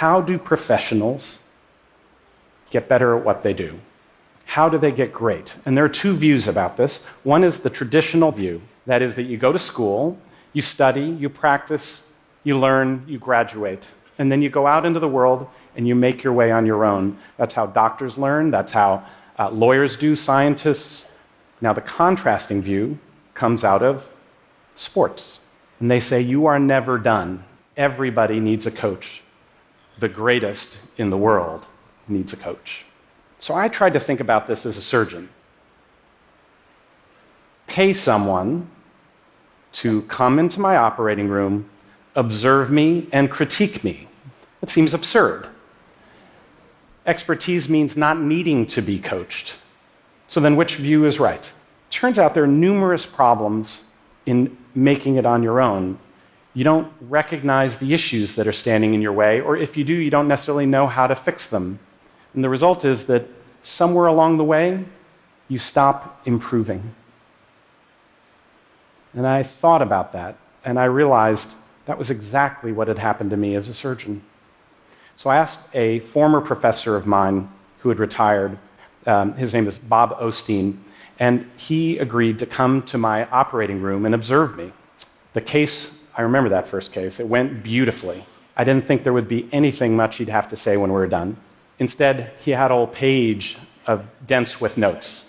how do professionals get better at what they do? How do they get great? And there are two views about this. One is the traditional view. That is that you go to school, you study, you practice, you learn, you graduate. And then you go out into the world and you make your way on your own. That's how doctors learn. That's how lawyers do, scientists. Now, the contrasting view comes out of sports. And they say, you are never done. Everybody needs a coach. The greatest in the world needs a coach. So I tried to think about this as a surgeon. Pay someone to come into my operating room, observe me, and critique me. It seems absurd. Expertise means not needing to be coached. So then which view is right? Turns out there are numerous problems in making it on your own. You don't recognize the issues that are standing in your way, or if you do, you don't necessarily know how to fix them. And the result is that somewhere along the way, you stop improving. And I thought about that, and I realized that was exactly what had happened to me as a surgeon. So I asked a former professor of mine who had retired, his name is Bob Osteen, and he agreed to come to my operating room and observe me. The case, I remember that first case, it went beautifully. I didn't think there would be anything much he'd have to say when we were done. Instead, he had a whole page of dense with notes.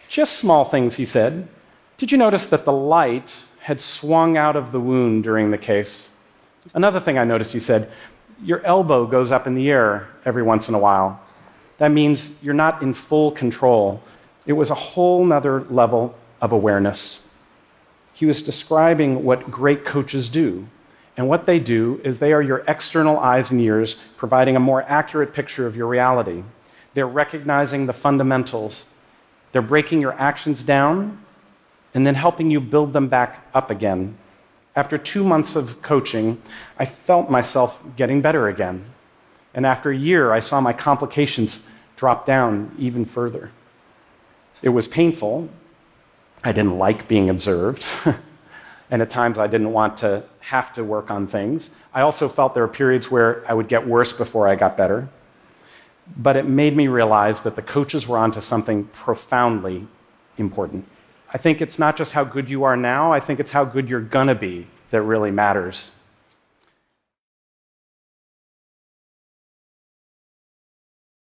Just small things, he said. Did you notice that the light had swung out of the wound during the case? Another thing I noticed, he said, your elbow goes up in the air every once in a while. That means you're not in full control. It was a whole nother level of awareness. He was describing what great coaches do. And what they do is they are your external eyes and ears, providing a more accurate picture of your reality. They're recognizing the fundamentals. They're breaking your actions down and then helping you build them back up again. After 2 months of coaching, I felt myself getting better again. And after a year, I saw my complications drop down even further. It was painful. I didn't like being observed. And at times I didn't want to have to work on things. I also felt there were periods where I would get worse before I got better. But it made me realize that the coaches were onto something profoundly important. I think it's not just how good you are now, I think it's how good you're gonna be that really matters.